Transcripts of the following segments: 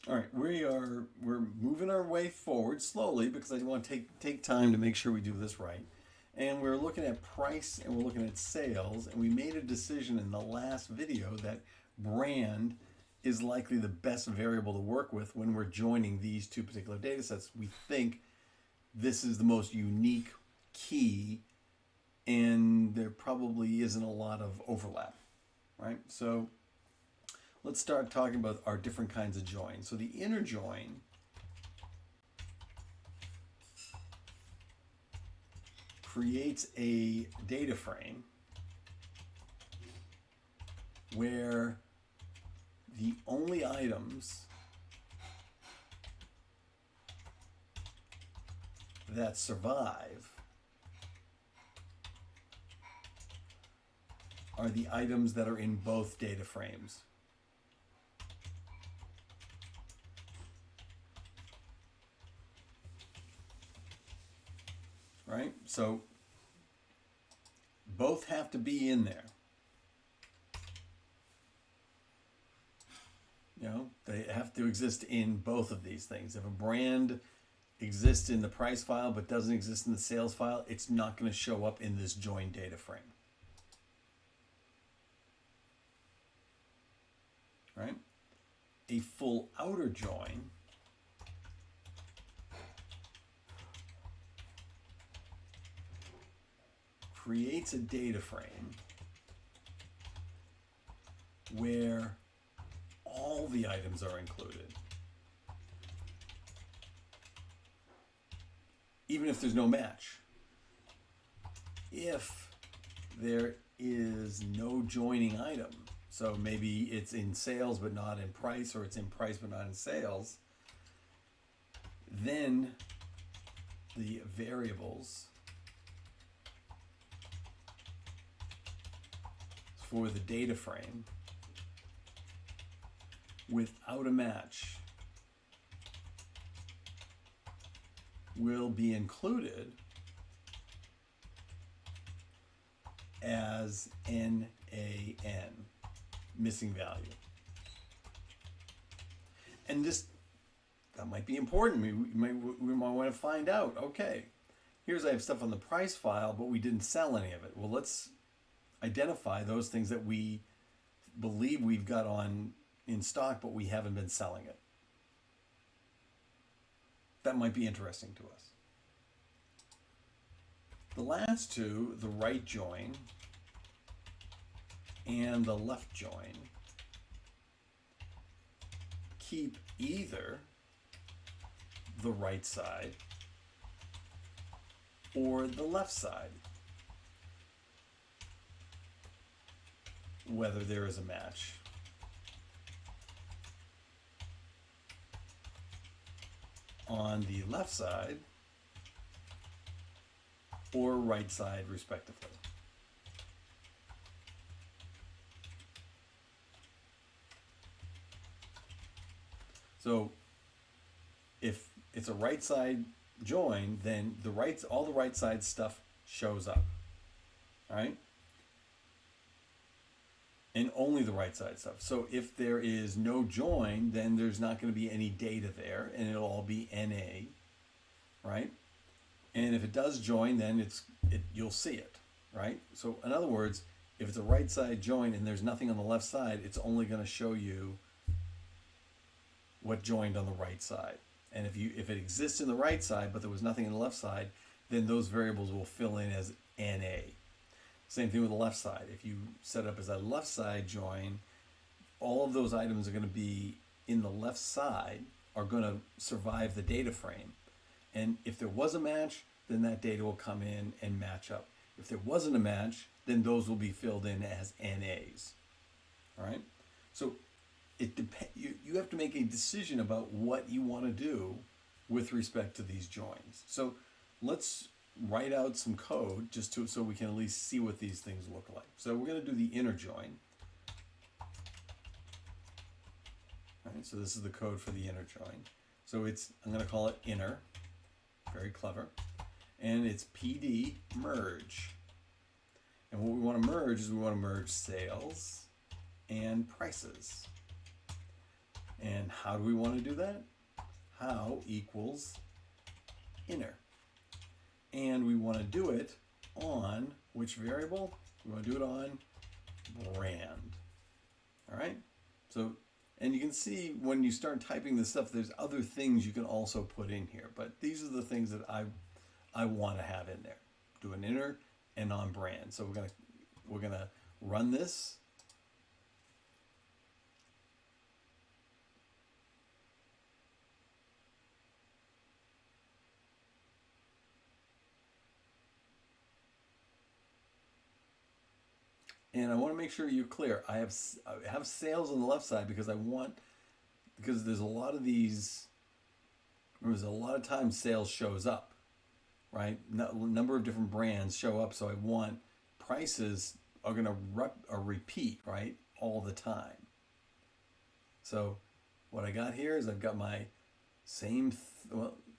All right, we're moving our way forward slowly because I want to take time to make sure we do this right. And we're looking at price and we're looking at sales, and we made a decision in the last video that brand is likely the best variable to work with when we're joining these two particular data sets. We think this is the most unique key, and there probably isn't a lot of overlap, right? So let's start talking about our different kinds of joins. So the inner join creates a data frame where the only items that survive are the items that are in both data frames. Right? So both have to be in there. You know, they have to exist in both of these things. If a brand exists in the price file but doesn't exist in the sales file, it's not going to show up in this join data frame. Right? A full outer join creates a data frame where all the items are included, even if there's no match. If there is no joining item, so maybe it's in sales but not in price, or it's in price but not in sales, then the variables for the data frame without a match will be included as NaN, missing value. And that might be important. We might want to find out, okay, I have stuff on the price file, but we didn't sell any of it. Well, let's identify those things that we believe we've got in stock, but we haven't been selling it. That might be interesting to us. The last two, the right join and the left join, keep either the right side or the left side, whether there is a match. On the left side or right side, respectively. So if it's a right side join, then all the right side stuff shows up. All right? And only the right side stuff. So if there is no join, then there's not going to be any data there, and it'll all be NA, right? And if it does join, then you'll see it, right? So in other words, if it's a right side join and there's nothing on the left side, it's only going to show you what joined on the right side. And if it exists in the right side but there was nothing on the left side, then those variables will fill in as NA. Same thing with the left side. If you set up as a left side join, all of those items are going to be in the left side, are going to survive the data frame. And if there was a match, then that data will come in and match up. If there wasn't a match, then those will be filled in as NAs. All right? So you have to make a decision about what you want to do with respect to these joins. So let's write out some code just so we can at least see what these things look like. So we're going to do the inner join. All right, so this is the code for the inner join. So I'm going to call it inner. Very clever. And it's PD merge. And what we want to merge is we want to merge sales and prices. And how do we want to do that? How equals inner. And we want to do it on which variable? We want to do it on brand. All right? So, and you can see when you start typing this stuff, there's other things you can also put in here. But these are the things that I want to have in there. Do an inner and on brand. So we're gonna run this. And I want to make sure you're clear. I have sales on the left side because because there's a lot of these. There's a lot of times sales shows up, right? Number of different brands show up, so I want prices are going to repeat, right, all the time. So what I got here is I've got my same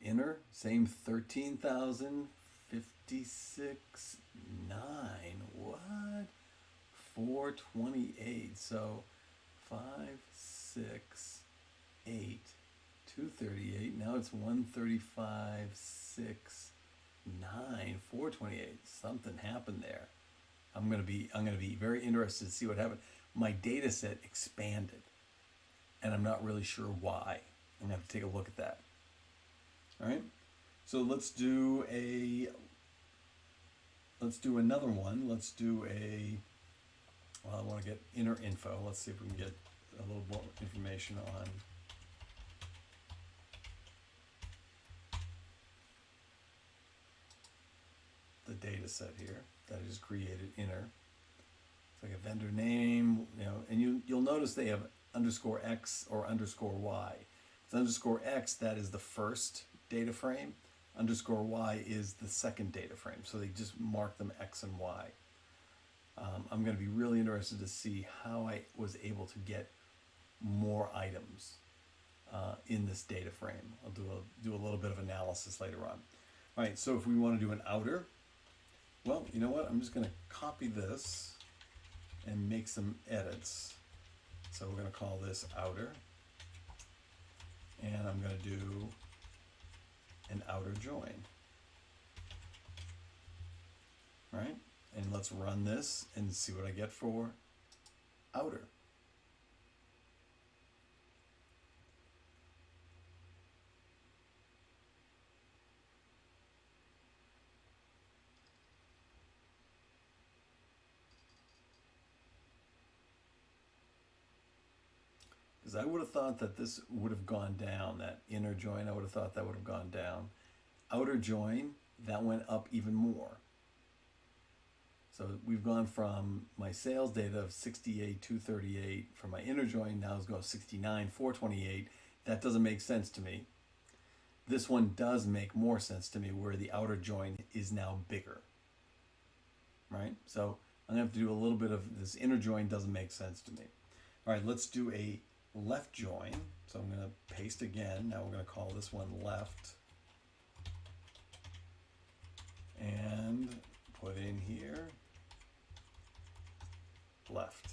inner, same 13,056.9. What? 428. So 5, 6, 8, 238. Now it's 135, 6, 9, 428. Something happened there. I'm gonna be very interested to see what happened. My data set expanded, and I'm not really sure why. I'm gonna have to take a look at that. All right. So let's do another one. Let's do I want to get inner info. Let's see if we can get a little more information on the data set here that I just created inner. It's like a vendor name, and you'll notice they have underscore X or underscore Y. It's underscore X, that is the first data frame. Underscore Y is the second data frame. So they just mark them X and Y. I'm going to be really interested to see how I was able to get more items in this data frame. I'll do a little bit of analysis later on. All right, so if we want to do an outer, well, you know what? I'm just going to copy this and make some edits. So we're going to call this outer, and I'm going to do an outer join. All right. And let's run this and see what I get for outer. Because I would have thought that this would have gone down, that inner join, I would have thought that would have gone down. Outer join, that went up even more. So we've gone from my sales data of 68,238 for my inner join, now it's going 69,428. That doesn't make sense to me. This one does make more sense to me, where the outer join is now bigger. Right? So I'm going to have to do a little bit of this. Inner join doesn't make sense to me. All right, let's do a left join. So I'm going to paste again. Now we're going to call this one left. And put in here left.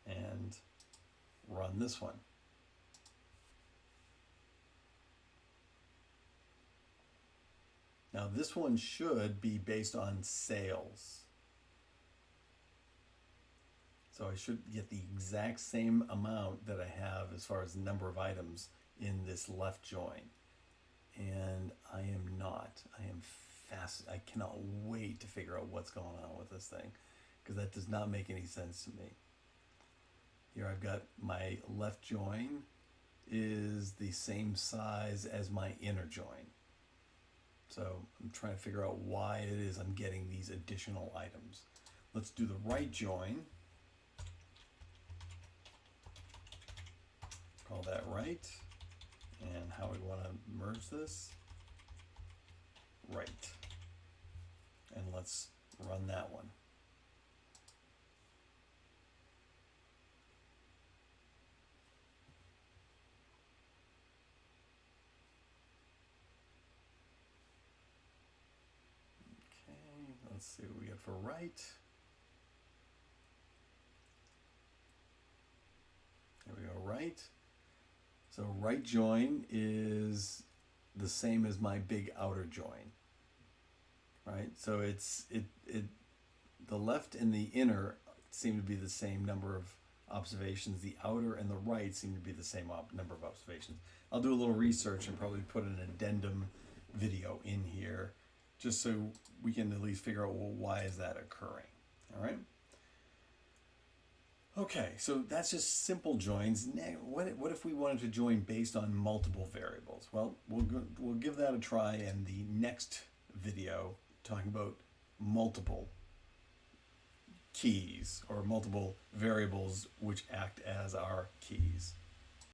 And run this one. Now this one should be based on sales. So I should get the exact same amount that I have as far as the number of items in this left join. And I am not. I am I cannot wait to figure out what's going on with this thing, because that does not make any sense to me. Here I've got my left join is the same size as my inner join. So I'm trying to figure out why it is I'm getting these additional items. Let's do the right join. Call that right. And how we want to merge this. Right. And let's run that one. Okay, let's see what we get for right. There we go, right. right? So right join is the same as my big outer join, right? So the left and the inner seem to be the same number of observations. The outer and the right seem to be the same number of observations. I'll do a little research and probably put an addendum video in here just so we can at least figure out, well, why is that occurring? All right. Okay, so that's just simple joins. What if we wanted to join based on multiple variables? Well, we'll give that a try in the next video, talking about multiple keys or multiple variables which act as our keys.